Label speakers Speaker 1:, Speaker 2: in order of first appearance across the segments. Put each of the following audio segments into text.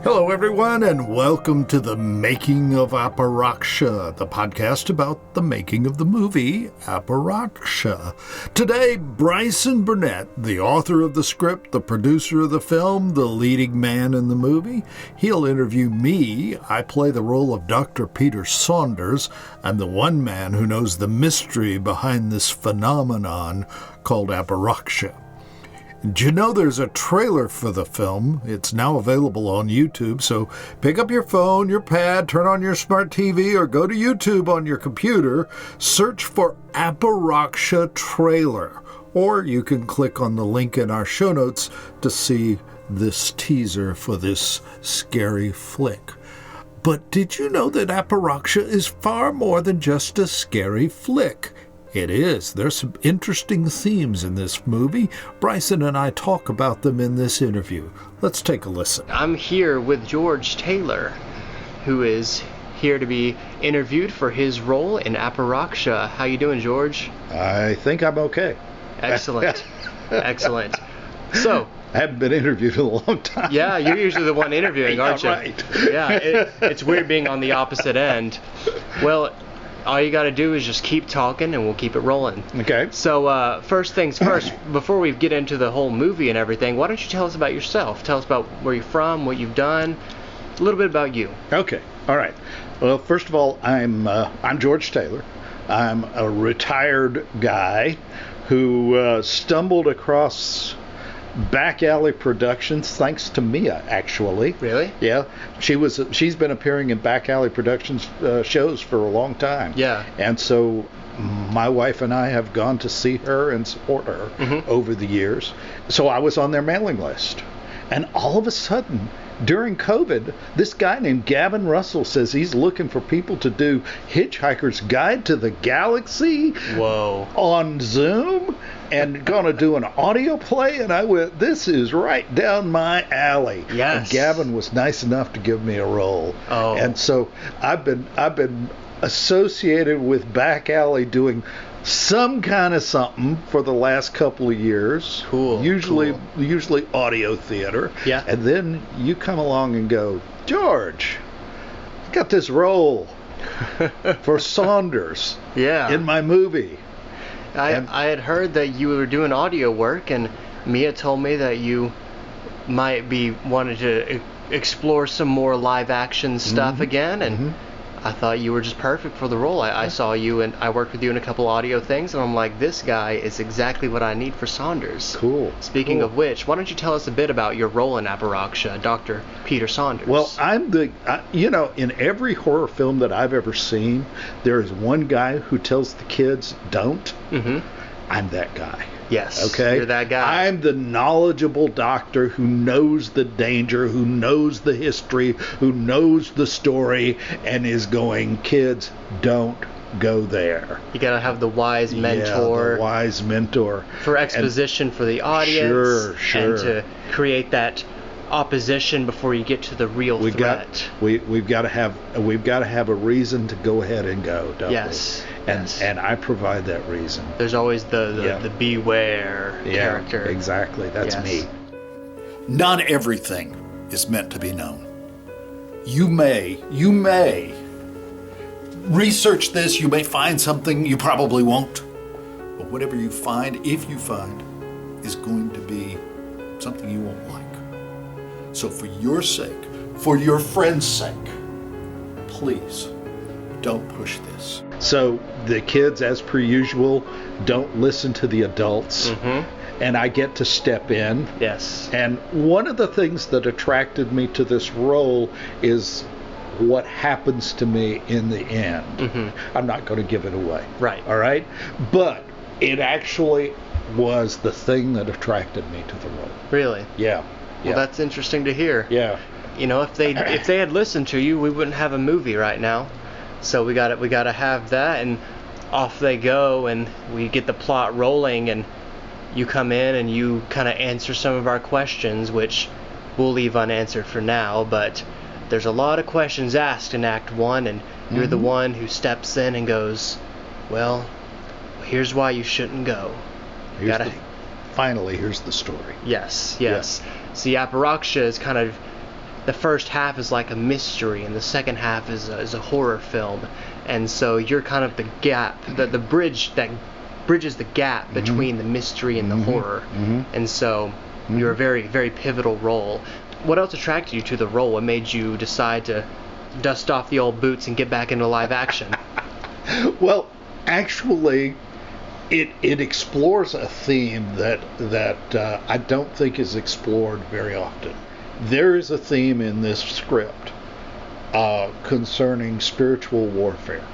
Speaker 1: Hello, everyone, and welcome to the Making of Aparoksha, the podcast about the making of the movie Aparoksha. Today, Bryson Burnett, the author of the script, the producer of the film, the leading man in the movie, he'll interview me. I play the role of Dr. Peter Saunders. I'm the one man who knows the mystery behind this phenomenon called Aparoksha. Do you know there's a trailer for the film? It's now available on YouTube, so pick up your phone, your pad, turn on your smart TV, or go to YouTube on your computer, search for Aparoksha trailer, or you can click on the link in our show notes to see this teaser for this scary flick. But did you know that Aparoksha is far more than just a scary flick? It is. There's some interesting themes in this movie. Bryson and I talk about them in this interview. Let's take a listen.
Speaker 2: I'm here with George Taylor, who is here to be interviewed for his role in Aparoksha. How you doing, George?
Speaker 3: I think I'm okay.
Speaker 2: Excellent. Excellent. So,
Speaker 3: I haven't been interviewed in a long time.
Speaker 2: Yeah, you're usually the one interviewing, aren't you?
Speaker 3: Right.
Speaker 2: Yeah, it's weird being on the opposite end. Well, all you got to do is just keep talking and we'll keep it rolling.
Speaker 3: Okay.
Speaker 2: So first things first, before we get into the whole movie and everything, why don't you tell us about yourself? Tell us about where you're from, what you've done, a little bit about you.
Speaker 3: Okay. All right. Well, first of all, I'm George Taylor. I'm a retired guy who stumbled across Back Alley Productions thanks to Mia, actually.
Speaker 2: Really?
Speaker 3: Yeah. She's been appearing in Back Alley Productions shows for a long time.
Speaker 2: Yeah.
Speaker 3: And so my wife and I have gone to see her and support her over the years. So I was on their mailing list. And all of a sudden, during COVID, this guy named Gavin Russell says he's looking for people to do Hitchhiker's Guide to the Galaxy.
Speaker 2: Whoa.
Speaker 3: On Zoom, and going to do an audio play. And I went, this is right down my alley.
Speaker 2: Yes.
Speaker 3: And Gavin was nice enough to give me a role.
Speaker 2: Oh.
Speaker 3: And so I've been associated with Back Alley doing some kind of something for the last couple of years.
Speaker 2: Cool.
Speaker 3: Usually audio theater.
Speaker 2: Yeah.
Speaker 3: And then you come along and go, George, I got this role for Saunders.
Speaker 2: Yeah.
Speaker 3: In my movie.
Speaker 2: I had heard that you were doing audio work, and Mia told me that you might be wanting to explore some more live action stuff again, and I thought you were just perfect for the role. I saw you, and I worked with you in a couple audio things, and I'm like, this guy is exactly what I need for Saunders.
Speaker 3: Cool.
Speaker 2: Speaking of which, why don't you tell us a bit about your role in Aparoksha, Dr. Peter Saunders?
Speaker 3: Well, I'm in every horror film that I've ever seen, there is one guy who tells the kids, don't. I'm that guy.
Speaker 2: Yes,
Speaker 3: okay?
Speaker 2: You're that guy.
Speaker 3: I'm the knowledgeable doctor who knows the danger, who knows the history, who knows the story, and is going, kids, don't go there.
Speaker 2: You gotta have the wise mentor.
Speaker 3: Yeah, the wise mentor.
Speaker 2: For exposition for the audience.
Speaker 3: Sure.
Speaker 2: And to create that opposition before you get to the real threat.
Speaker 3: We've got to have a reason to go ahead and go, don't we?
Speaker 2: Yes.
Speaker 3: And I provide that reason.
Speaker 2: There's always the beware character.
Speaker 3: Exactly. That's me.
Speaker 1: Not everything is meant to be known. You may research this, you may find something, you probably won't. But whatever you find, if you find, is going to be something you won't like. So for your sake, for your friend's sake, please don't push this.
Speaker 3: So the kids, as per usual, don't listen to the adults. And I get to step in.
Speaker 2: Yes.
Speaker 3: And one of the things that attracted me to this role is what happens to me in the end. I'm not going to give it away.
Speaker 2: Right.
Speaker 3: All right? But it actually was the thing that attracted me to the role.
Speaker 2: Really?
Speaker 3: Yeah.
Speaker 2: Well, that's interesting to hear.
Speaker 3: Yeah.
Speaker 2: You know, if they had listened to you, we wouldn't have a movie right now. So we got to have that, and off they go, and we get the plot rolling, and you come in and you kind of answer some of our questions, which we'll leave unanswered for now, but there's a lot of questions asked in Act 1, and you're the one who steps in and goes, well, here's why you shouldn't go.
Speaker 3: Finally, here's the story.
Speaker 2: Yes. See, Aparoksha is kind of the first half is like a mystery and the second half is a horror film, and so you're kind of the gap, the bridge that bridges the gap between the mystery and the horror, and so you're a very, very pivotal role. What else attracted you to the role? What made you decide to dust off the old boots and get back into live action?
Speaker 3: Well, actually, it explores a theme that I don't think is explored very often. There is a theme in this script concerning spiritual warfare.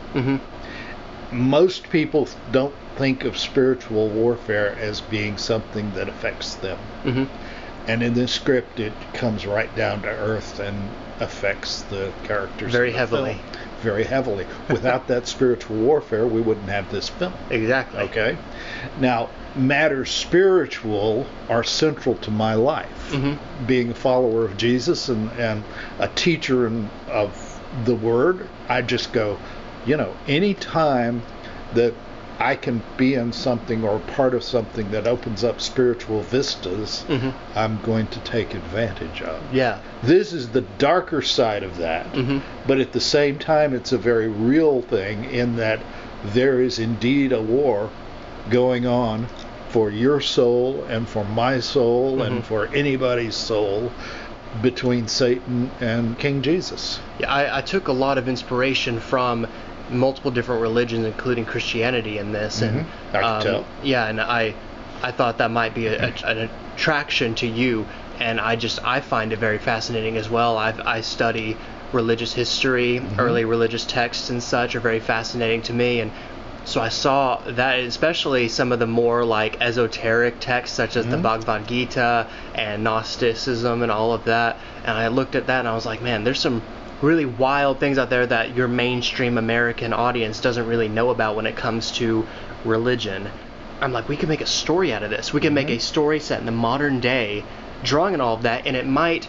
Speaker 3: Most people don't think of spiritual warfare as being something that affects them. And in this script, it comes right down to earth and affects the characters
Speaker 2: very heavily.
Speaker 3: Very heavily. Without that spiritual warfare, we wouldn't have this film.
Speaker 2: Exactly.
Speaker 3: Okay? Now, matters spiritual are central to my life. Being a follower of Jesus and a teacher of the Word, I just go, any time that I can be in something or part of something that opens up spiritual vistas, I'm going to take advantage of.
Speaker 2: Yeah.
Speaker 3: This is the darker side of that, but at the same time, it's a very real thing in that there is indeed a war going on for your soul and for my soul and for anybody's soul between Satan and King Jesus.
Speaker 2: Yeah, I took a lot of inspiration from multiple different religions, including Christianity, in this, and
Speaker 3: I can tell.
Speaker 2: Yeah, and I thought that might be an attraction to you, and I find it very fascinating as well. I study religious history, early religious texts and such are very fascinating to me, and so I saw that, especially some of the more like esoteric texts such as the Bhagavad Gita and Gnosticism and all of that, and I looked at that and I was like, man, there's some really wild things out there that your mainstream American audience doesn't really know about when it comes to religion. I'm like, we could make a story out of this. We could make a story set in the modern day, drawing on all of that, and it might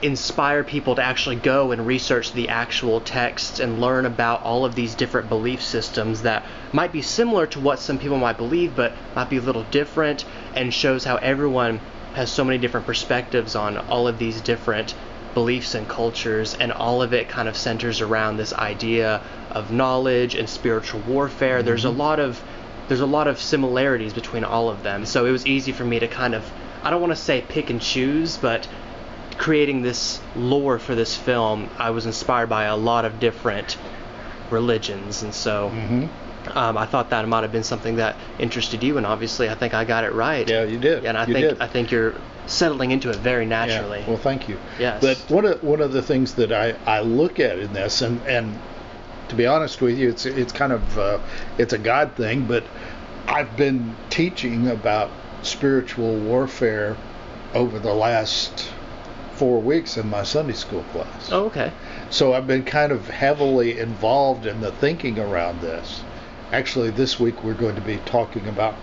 Speaker 2: inspire people to actually go and research the actual texts and learn about all of these different belief systems that might be similar to what some people might believe, but might be a little different, and shows how everyone has so many different perspectives on all of these different beliefs and cultures, and all of it kind of centers around this idea of knowledge and spiritual warfare. There's a lot of similarities between all of them, so it was easy for me to kind of, I don't want to say pick and choose, but creating this lore for this film, I was inspired by a lot of different religions, and so I thought that might have been something that interested you, and obviously I think I got it right.
Speaker 3: Yeah, you did.
Speaker 2: And I think you're settling into it very naturally.
Speaker 3: Yeah. Well, thank you.
Speaker 2: Yes.
Speaker 3: But one of the things that I look at in this, and to be honest with you, it's kind of it's a God thing, but I've been teaching about spiritual warfare over the last 4 weeks in my Sunday school class.
Speaker 2: Oh, okay.
Speaker 3: So I've been kind of heavily involved in the thinking around this. Actually, this week we're going to be talking about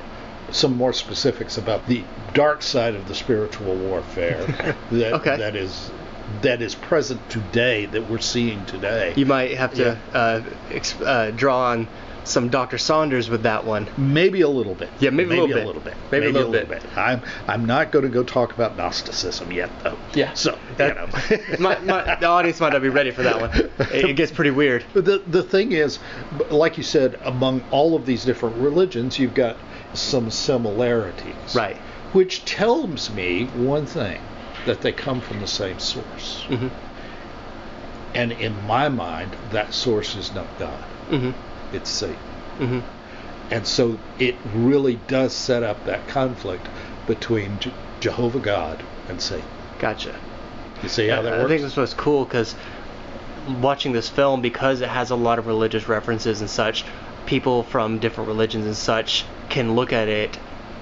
Speaker 3: some more specifics about the dark side of the spiritual warfare that is present today, that we're seeing today.
Speaker 2: You might have to draw on some Dr. Saunders with that one.
Speaker 3: Maybe a little bit.
Speaker 2: Yeah, maybe a little bit. Maybe a little bit.
Speaker 3: I'm not going to go talk about Gnosticism yet, though.
Speaker 2: Yeah.
Speaker 3: So,
Speaker 2: the audience might not be ready for that one. It gets pretty weird.
Speaker 3: The thing is, like you said, among all of these different religions, you've got some similarities.
Speaker 2: Right.
Speaker 3: Which tells me one thing, that they come from the same source. And in my mind, that source is not God. It's Satan. And so it really does set up that conflict between Jehovah God and Satan.
Speaker 2: Gotcha.
Speaker 3: You see how that works?
Speaker 2: I think this was cool because watching this film, because it has a lot of religious references and such, people from different religions and such can look at it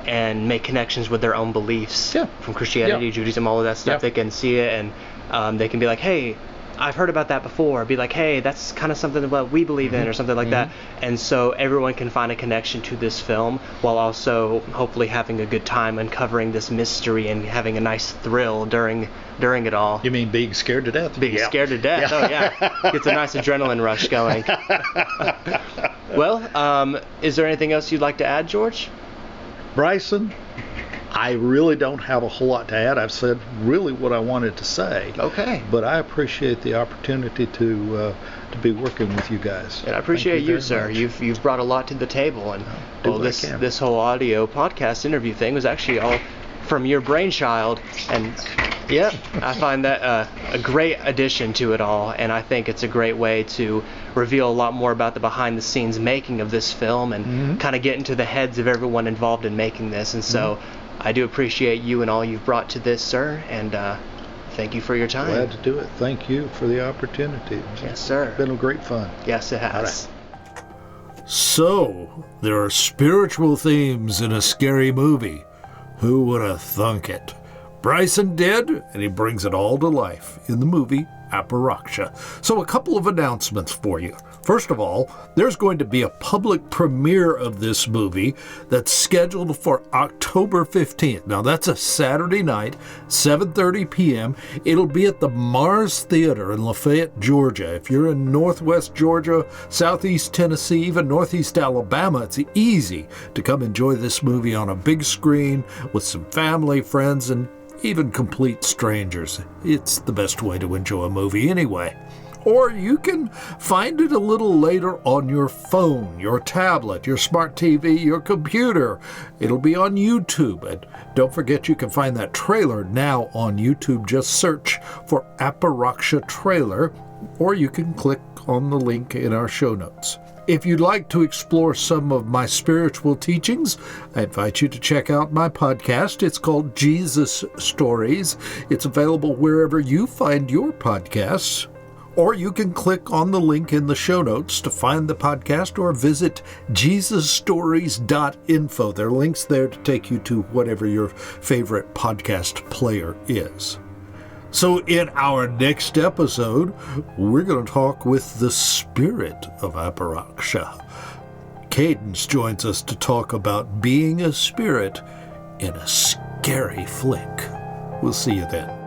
Speaker 2: and make connections with their own beliefs. From Christianity, Judaism, all of that stuff. They can see it and they can be like, hey, I've heard about that before. Be like, hey, that's kind of something that we believe in, or something like that. And so everyone can find a connection to this film while also hopefully having a good time uncovering this mystery and having a nice thrill during it all.
Speaker 3: You mean being scared to death?
Speaker 2: Being scared to death. Oh yeah, gets a nice adrenaline rush going. Well, is there anything else you'd like to add, George?
Speaker 3: Bryson, I really don't have a whole lot to add. I've said really what I wanted to say.
Speaker 2: Okay.
Speaker 3: But I appreciate the opportunity to be working with you guys.
Speaker 2: And I appreciate you, sir.
Speaker 3: Much.
Speaker 2: You've brought a lot to the table, and this whole audio podcast interview thing was actually all from your brainchild, and yeah, I find that a great addition to it all, and I think it's a great way to reveal a lot more about the behind-the-scenes making of this film and kind of get into the heads of everyone involved in making this. And so I do appreciate you and all you've brought to this, sir, and thank you for your time.
Speaker 3: Glad to do it. Thank you for the opportunity.
Speaker 2: Yes, sir.
Speaker 3: It's been a great fun.
Speaker 2: Yes, it has.
Speaker 1: So, there are spiritual themes in a scary movie. Who would have thunk it? Bryson did, and he brings it all to life in the movie Aparoksha. So a couple of announcements for you. First of all, there's going to be a public premiere of this movie that's scheduled for October 15th. Now, that's a Saturday night, 7:30 p.m. It'll be at the Mars Theater in Lafayette, Georgia. If you're in Northwest Georgia, Southeast Tennessee, even Northeast Alabama, it's easy to come enjoy this movie on a big screen with some family, friends, and even complete strangers. It's the best way to enjoy a movie anyway. Or you can find it a little later on your phone, your tablet, your smart TV, your computer. It'll be on YouTube. And don't forget you can find that trailer now on YouTube. Just search for Aparoksha trailer, or you can click on the link in our show notes. If you'd like to explore some of my spiritual teachings, I invite you to check out my podcast. It's called Jesus Stories. It's available wherever you find your podcasts. Or you can click on the link in the show notes to find the podcast, or visit jesusstories.info. There are links there to take you to whatever your favorite podcast player is. So in our next episode, we're going to talk with the spirit of Aparoksha. Cadence joins us to talk about being a spirit in a scary flick. We'll see you then.